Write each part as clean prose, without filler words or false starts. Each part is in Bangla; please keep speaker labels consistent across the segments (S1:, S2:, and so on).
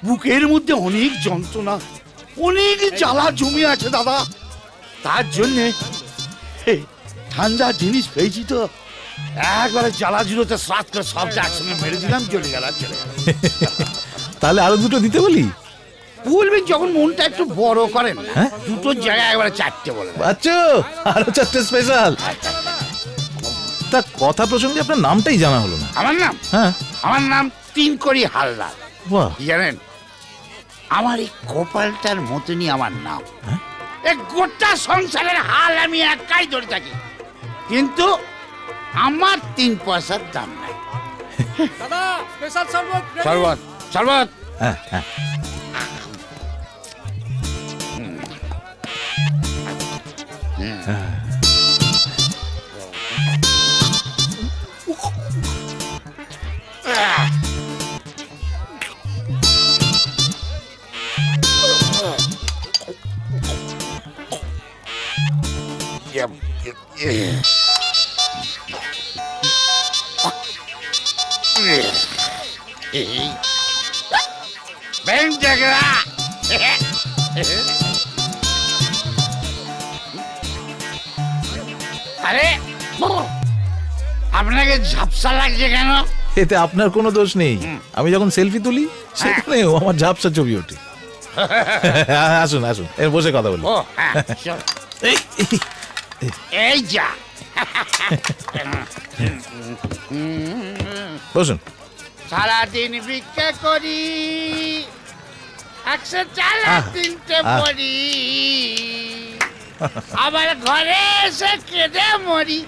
S1: বুকের মধ্যে অনেক যন্ত্রণা, অনেক জ্বালা জমি আছে দাদা। তার জন্যে ঠান্ডা জিনিস পেয়েছি তো, একবারে জ্বালা জুড়োতে শ্রাদ করে সবটা একসঙ্গে মেরে দিলাম, চলে গেল।
S2: তাহলে আরো দুটো দিতে বলি?
S1: বলবেন যখন মনটা একটু বড় করেন, দুটো জায়গায় একবারে চারটে বলে।
S2: আচ্ছা, আরো চারটে স্পেশাল। তা কথা প্রসঙ্গে আপনার নামটাই জানা হলো না।
S1: আমার নাম?
S2: হ্যাঁ,
S1: আমার নাম তিনকড়ি হালদার।
S2: বাহ,
S1: জানেন, আমার এই কপালটার মতনই আমার নাম। এই গোটা সংসারের হাল আমি একাই ধরে থাকি, কিন্তু আমার 3 পয়সার দাম নাই।
S3: দাদা স্পেশাল শরবত ready?
S1: শরবত, শরবত।
S2: হ্যাঁ হ্যাঁ।
S1: ব্যাংক জায়গা। আরে আপনাকে ঝাপসা লাগছে কেন?
S2: এতে আপনার কোনো দোষ নেই। আমি যখন সেলফি তুলি সেখানেও আমার ঝাপসা ছবি ওঠে। আসুন আসুন, এর বসে কথা বলি।
S1: ও হ্যাঁ, চল।
S2: এই, এই,
S1: এই যা।
S2: বসুন।
S1: সারাদিন ভিক্ষা করি, 100 চাল আর 3টে পড়ি, আবার ঘরে এসে কেঁদে মরি,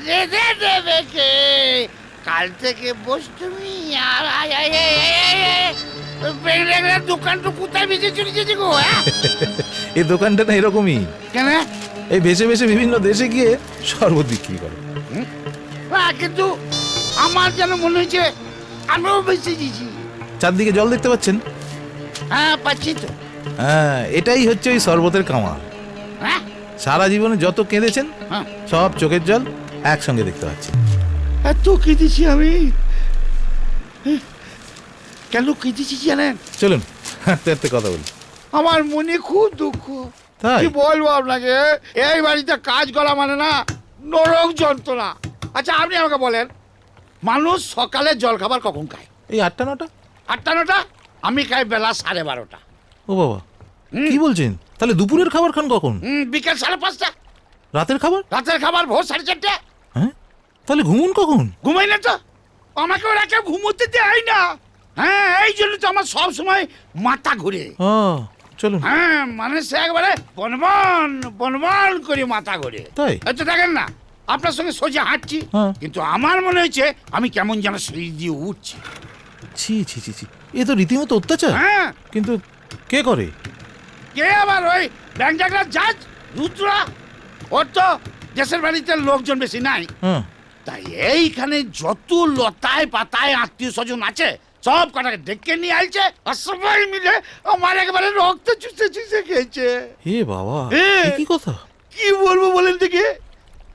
S1: রেঁধে দেবে কে? কাল থেকে বস তুমি। আর দোকানটা কোথায় বেঁচে চলেছে গো?
S2: এই দোকানটা না এরকমই,
S1: কেন?
S2: এই ভেসে ভেসে বিভিন্ন দেশে গিয়ে শরবত বিক্রি করে।
S1: কিন্তু আমার যেন মনে হয়েছে আমিও বেঁচে দিয়েছি।
S2: চারদিকে জল দেখতে পাচ্ছেন?
S1: হ্যাঁ, পাচ্ছি তো।
S2: হ্যাঁ, এটাই হচ্ছে ওই শরবতের কামাল।
S1: হ্যাঁ,
S2: সারা জীবনে যত কেঁদেছেন
S1: হ্যাঁ।
S2: সব চোখের জল একসঙ্গে দেখতে পাচ্ছি।
S1: এত কেঁদেছি আমি। কেন কেঁদেছি জানেন?
S2: চলুন হাঁটতে হাঁটতে কথা বলি।
S1: আমার মনে খুব দুঃখ।
S2: তাই?
S1: কি বলবো আপনাকে, এই বাড়িতে কাজ করা মানে না নরক যন্ত্রণা। আচ্ছা আপনি আমাকে বলেন, মানুষ সকালে জল খাবার কখন খায়?
S2: এই 8টা 9টা।
S1: 8টা 9টা? আমি খাই বেলা 12:30।
S2: ও বাবা, কি বলছেন? তাহলে দুপুরের খাবার খান কখন?
S1: বিকেল 5:30।
S2: রাতের খাবার?
S1: রাতের খাবার ভোর 4:30।
S2: হ্যাঁ, তাহলে ঘুমুন কখন?
S1: ঘুমাই না তো, আমাকে ওরা কেউ ঘুমোতে দেয় না। হ্যাঁ, এই জন্য তো আমার সব সময় মাথা ঘুরে।
S2: ও চলুন।
S1: হ্যাঁ, মানে সে একবারে বনবন বনবন করে মাথা ঘুরে।
S2: তাই?
S1: তো দেখেন না, আপনার সঙ্গে সোজা হাঁটছি,
S2: হ্যাঁ।
S1: কিন্তু আমার মনে হচ্ছে আমি কেমন যেন সিঁড়ি দিয়ে উঠছি।
S2: ছি ছি ছি ছি, এ তো রীতিমতো অত্যাচার।
S1: হ্যাঁ,
S2: কিন্তু কে করে?
S1: কে আবার? ওই ব্যাংক জায়গার জাজ রুদ্রা। ওর তো দেশের বাড়িতে লোকজন বেশি নাই,
S2: হ্যাঁ,
S1: তাই এইখানে যত লতায় পাতায় আত্মীয় স্বজন আছে সব কটাকে ডেকে নিয়ে আইছে, আর সবাই মিলে আমার একেবারে রক্ত চুষে চুষে খেয়েছে।
S2: হে বাবা,
S1: হ্যাঁ।
S2: এ কি কথা?
S1: কি বলবো বলেন দেখি,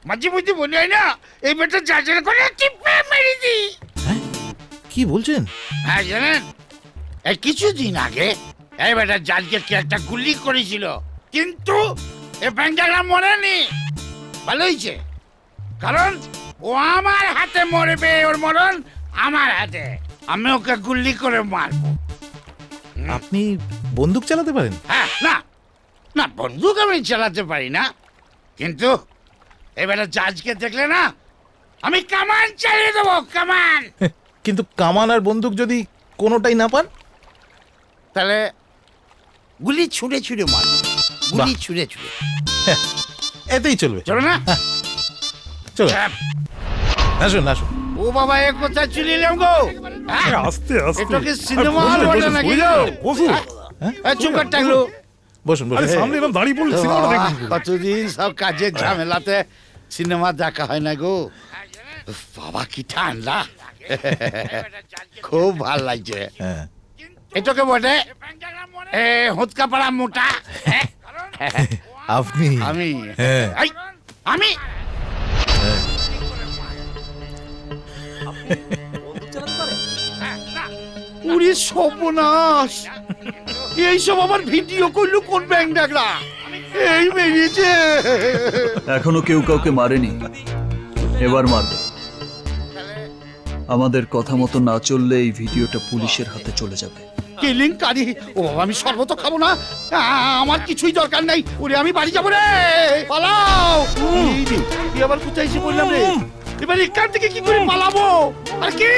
S1: মাঝে মধ্যে মনে হয় না এই বেটা জাজের করে টিপে মেরে দি।
S2: হ্যাঁ, কি বলছেন?
S1: হ্যাঁ জানেন, এই কিছুদিন আগে এই বেটা জাজকে কে একটা গুলি করেছিল, কিন্তু এ ব্যাংকটা মরেনি। ভালো হয়েছে, কারণ ও আমার হাতে মরবে, ওর মরণ আমার হাতে। আমি ওকে গুলি করে মারবো।
S2: আপনি বন্দুক চালাতে পারেন?
S1: হ্যাঁ, না না, বন্দুক আমি চালাতে পারি না, কিন্তু এবারে জাজকে দেখলে না আমি কামান চালিয়ে দেবো, কামান।
S2: কিন্তু কামান আর বন্দুক যদি কোনোটাই না পান?
S1: তাহলে গুলি ছুঁড়ে ছুঁড়ে মার, গুলি ছুঁড়ে ছুঁড়ে।
S2: এতেই চলবে।
S1: চলো না?
S2: চলো,
S1: চাপ।
S2: আসুন আসুন।
S1: ও বাবা, এ কোথায় চলে এলাম গো? হ্যাঁ?
S3: আস্তে আস্তে।
S1: এটা কি সিনেমা হল বলে নাকি গো?
S3: বসুন।
S1: এই চুপ কর টাকলু।
S2: বসুন
S3: আরে
S2: বসুন।
S3: সামনে এরকম দাঁড়িয়ে পড়লে সিনেমাটা দেখবেন কি করে?
S1: কতদিন সব কাজের ঝামেলাতে সিনেমা দেখা হয় না গো। উফ, বাবা কি ঠান্ডা, খুব ভাল লাগছে।
S2: হ্যাঁ,
S1: এটাকে বলে হুৎকা পাড়া মোটা।
S2: আপনি?
S1: আমি
S2: হ্যাঁ।
S1: এই, আমি
S3: বন্দুক চালাতে পারে?
S1: হ্যাঁ, না, উড়ি সর্বনাশ, এইসব আমার ভিডিও করলো কোন ব্যাংক ডাকলা? এই মেরেছে।
S4: এখনো কেউ কাউকে মারেনি, এবার মারবে। আমাদের কথা মতো না চললে এই ভিডিওটা পুলিশের হাতে চলে যাবে।
S1: কেলেঙ্কারি। ও বাবা, আমি শরবত খাবো না, আমার কিছুই দরকার নাই। ওরে আমি বাড়ি যাবো রে, পালাও। এই রে, আবার কোথায় এসে বললাম রে? এবার এখান থেকে কি করে পালাবো? আর কে